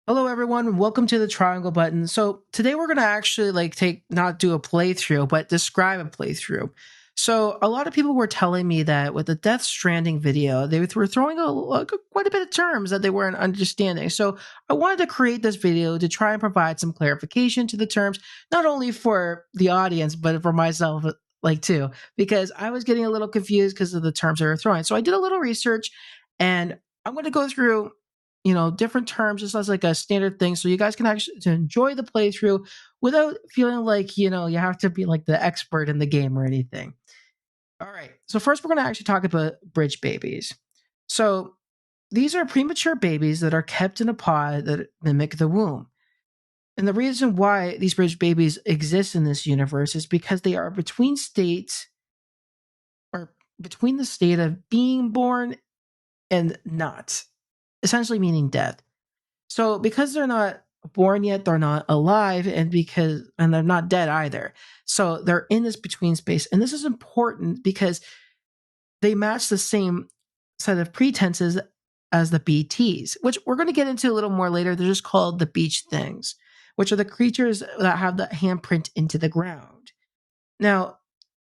Hello everyone, and welcome to the triangle button. So today we're gonna actually not do a playthrough, but describe a playthrough. So a lot of people were telling me that with the Death Stranding video, they were throwing quite a bit of terms that they weren't understanding. So I wanted to create this video to try and provide some clarification to the terms, not only for the audience, but for myself too, because I was getting a little confused because of the terms they were throwing. So I did a little research and I'm going to go through different terms just as like a standard thing so you guys can actually to enjoy the playthrough without feeling like you have to be like the expert in the game or anything. All right, so first we're going to actually talk about bridge babies. So these are premature babies that are kept in a pod that mimic the womb, and the reason why these bridge babies exist in this universe is because they are between states, or between the state of being born and not, essentially meaning death. So because they're not born yet, they're not alive, and they're not dead either. So they're in this between space. And this is important because they match the same set of pretenses as the BTs, which we're going to get into a little more later. They're just called the beach things, which are the creatures that have the handprint into the ground. Now,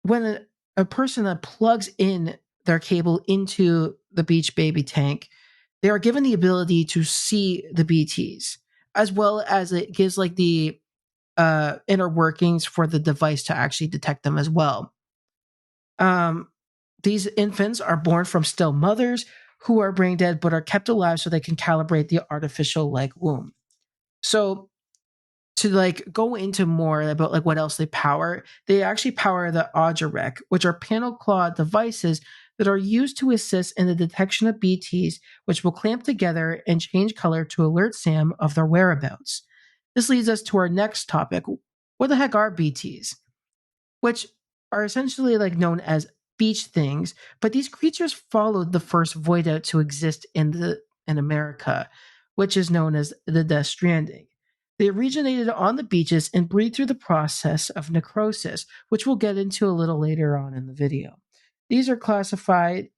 when a person that plugs in their cable into the beach baby tank, they are given the ability to see the BTs, as well as it gives like the inner workings for the device to actually detect them as well. These infants are born from still mothers who are brain dead but are kept alive so they can calibrate the artificial like womb. So to like go into more about like what else they actually power the Audurek, which are panel claw devices that are used to assist in the detection of BTs, which will clamp together and change color to alert Sam of their whereabouts. This leads us to our next topic. What the heck are BTs? Which are essentially like known as beach things, but these creatures followed the first void out to exist in America, which is known as the Death Stranding. They originated on the beaches and breathe through the process of necrosis, which we'll get into a little later on in the video. These are classified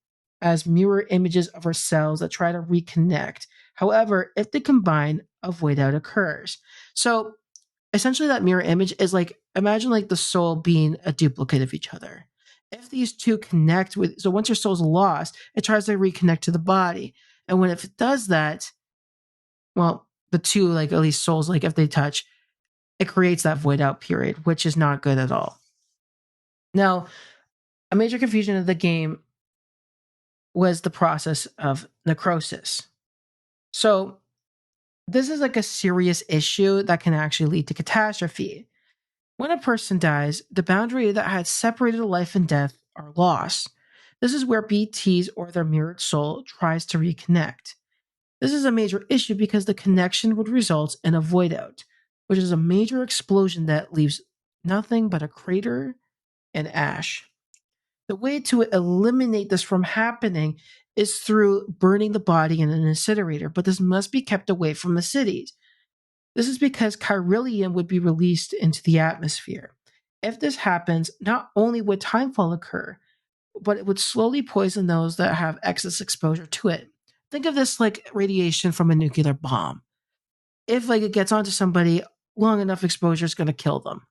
as mirror images of our cells that try to reconnect. However, if they combine, a void out occurs. So essentially that mirror image is like, imagine like the soul being a duplicate of each other. If these two connect with, so once your soul's lost, it tries to reconnect to the body. And when if it does that, well, the two, like at least souls, like if they touch, it creates that void out period, which is not good at all. Now, a major confusion of the game was the process of necrosis. So this is like a serious issue that can actually lead to catastrophe. When a person dies, the boundary that had separated life and death are lost. This is where BTs or their mirrored soul tries to reconnect. This is a major issue because the connection would result in a void out, which is a major explosion that leaves nothing but a crater and ash. The way to eliminate this from happening is through burning the body in an incinerator, but this must be kept away from the cities. This is because chiralium would be released into the atmosphere. If this happens, not only would timefall occur, but it would slowly poison those that have excess exposure to it. Think of this like radiation from a nuclear bomb. If like it gets onto somebody, long enough exposure is going to kill them.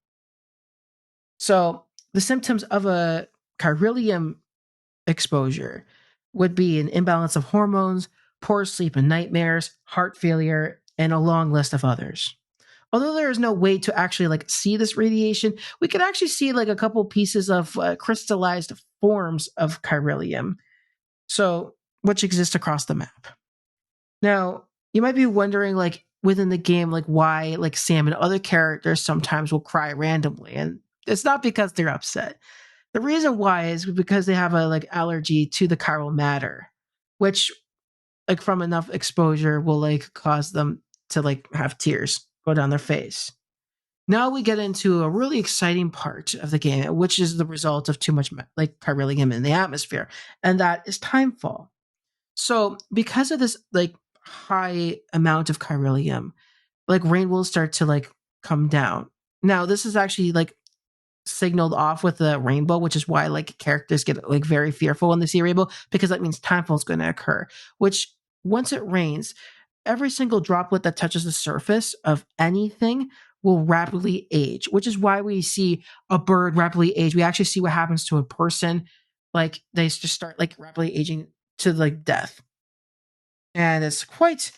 So the symptoms of a chiralium exposure would be an imbalance of hormones, poor sleep and nightmares, heart failure, and a long list of others. Although there is no way to actually like see this radiation, we could actually see like a couple pieces of crystallized forms of chiralium, so which exist across the map. Now, you might be wondering, like within the game, like why like Sam and other characters sometimes will cry randomly, and it's not because they're upset. The reason why is because they have a like allergy to the chiral matter, which like from enough exposure will like cause them to like have tears go down their face. Now we get into a really exciting part of the game, which is the result of too much like chiralium in the atmosphere, and that is timefall. So because of this like high amount of chiralium, like rain will start to like come down. Now this is actually like signaled off with the rainbow, which is why like characters get like very fearful when they see a rainbow, because that means timefall is going to occur. Which once it rains, every single droplet that touches the surface of anything will rapidly age, which is why we see a bird rapidly age. We actually see what happens to a person. Like they just start like rapidly aging to like death. And it's quite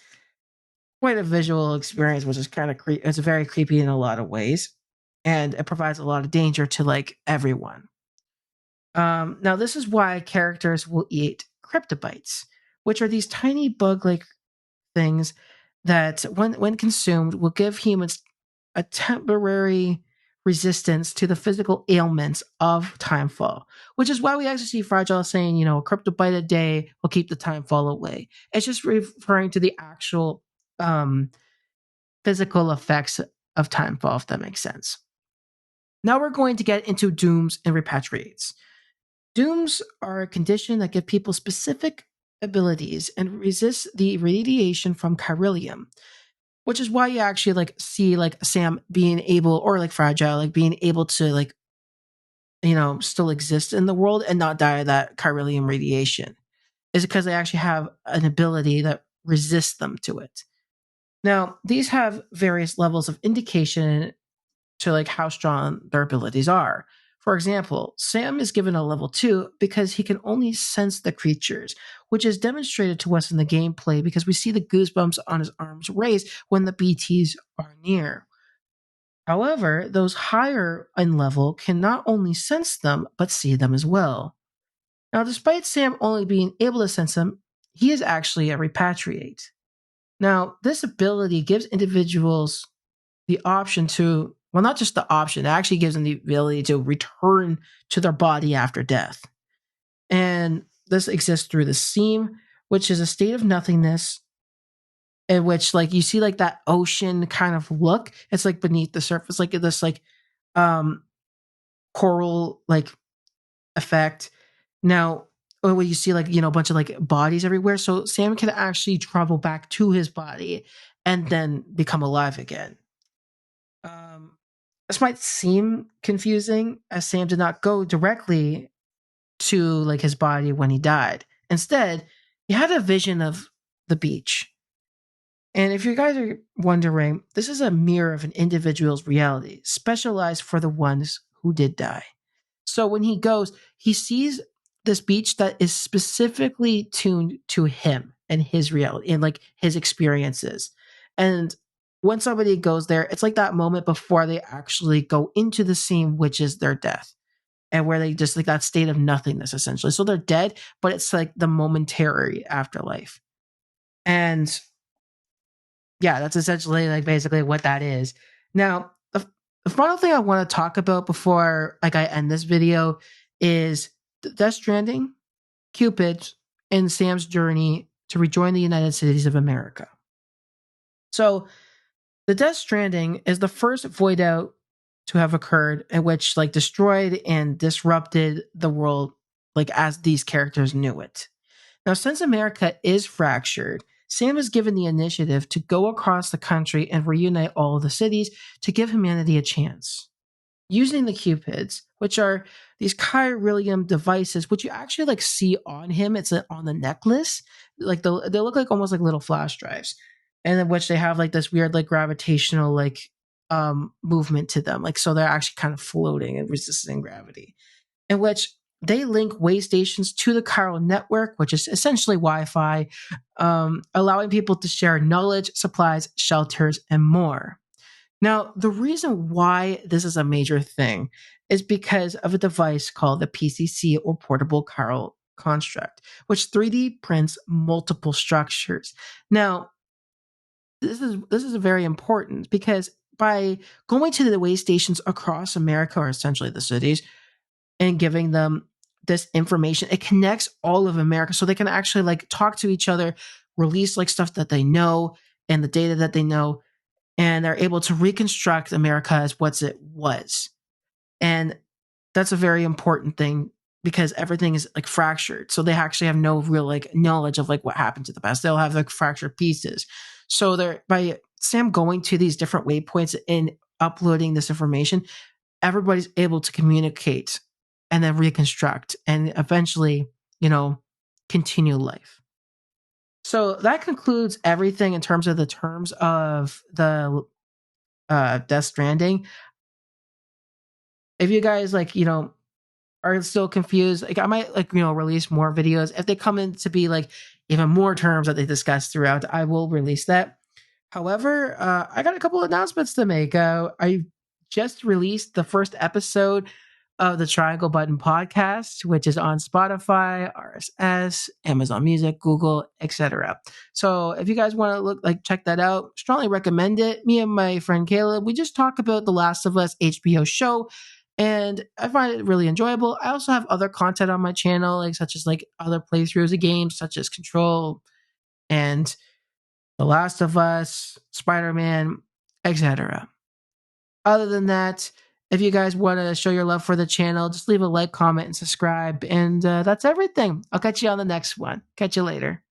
a visual experience, which is kind of it's very creepy in a lot of ways. And it provides a lot of danger to like everyone. Now, this is why characters will eat cryptobites, which are these tiny bug-like things that, when consumed, will give humans a temporary resistance to the physical ailments of timefall. Which is why we actually see Fragile saying, a cryptobite a day will keep the timefall away. It's just referring to the actual um, physical effects of timefall, if that makes sense. Now we're going to get into dooms and repatriates. Dooms are a condition that give people specific abilities and resist the radiation from chiralium, which is why you actually like see like Sam being able, or like Fragile, like being able to like still exist in the world and not die of that chiralium radiation. Is because they actually have an ability that resists them to it. Now, these have various levels of indication to like how strong their abilities are. For example, Sam is given a level 2 because he can only sense the creatures, which is demonstrated to us in the gameplay because we see the goosebumps on his arms raise when the BTs are near. However, those higher in level can not only sense them, but see them as well. Now, despite Sam only being able to sense them, he is actually a repatriate. Now, this ability gives individuals the option to, well, not just the option, it actually gives them the ability to return to their body after death. And this exists through the seam, which is a state of nothingness in which like you see like that ocean kind of look. It's like beneath the surface, like this like um coral like effect. Now, when you see like, a bunch of like bodies everywhere. So Sam can actually travel back to his body and then become alive again. Um, this might seem confusing as Sam did not go directly to like his body when he died. Instead, he had a vision of the beach. And if you guys are wondering, this is a mirror of an individual's reality, specialized for the ones who did die. So when he goes, he sees this beach that is specifically tuned to him and his reality and like his experiences. And when somebody goes there, it's like that moment before they actually go into the scene, which is their death. And where they just like that state of nothingness essentially. So they're dead, but it's like the momentary afterlife. And yeah, that's essentially like basically what that is. Now, the final thing I want to talk about before like I end this video is Death Stranding, Cupid, and Sam's journey to rejoin the United Cities of America. So, the Death Stranding is the first void out to have occurred, in which like destroyed and disrupted the world like as these characters knew it. Now, since America is fractured, Sam is given the initiative to go across the country and reunite all of the cities to give humanity a chance. Using the Cupids, which are these chiralium devices, which you actually like see on him. It's on the necklace. Like they look like almost like little flash drives, and in which they have like this weird like gravitational like movement to them. Like so they're actually kind of floating and resisting gravity. In which they link way stations to the chiral network, which is essentially Wi-Fi, allowing people to share knowledge, supplies, shelters, and more. Now, the reason why this is a major thing is because of a device called the PCC, or Portable Chiral Construct, which 3D prints multiple structures. Now, this is very important because by going to the way stations across America, or essentially the cities, and giving them this information, it connects all of America so they can actually like talk to each other, release like stuff that they know and the data that they know, and they're able to reconstruct America as what it was. And that's a very important thing because everything is like fractured. So they actually have no real like knowledge of like what happened to the past. They'll have like fractured pieces. So they're by Sam going to these different waypoints and uploading this information, everybody's able to communicate and then reconstruct and eventually, continue life. So that concludes everything in terms of the terms of the Death Stranding. If you guys like, are still confused, like I might like release more videos if they come in to be like even more terms that they discuss throughout. I will release that. However, I got a couple of announcements to make. I just released the first episode of the Triangle Button podcast, which is on Spotify, RSS, Amazon Music, Google, etc. So if you guys want to check that out, strongly recommend it. Me and my friend Caleb, we just talk about the Last of Us HBO show, and I find it really enjoyable. I also have other content on my channel, such as other playthroughs of games, such as Control and The Last of Us, Spider Man, etc. Other than that, if you guys want to show your love for the channel, just leave a like, comment, and subscribe. And that's everything. I'll catch you on the next one. Catch you later.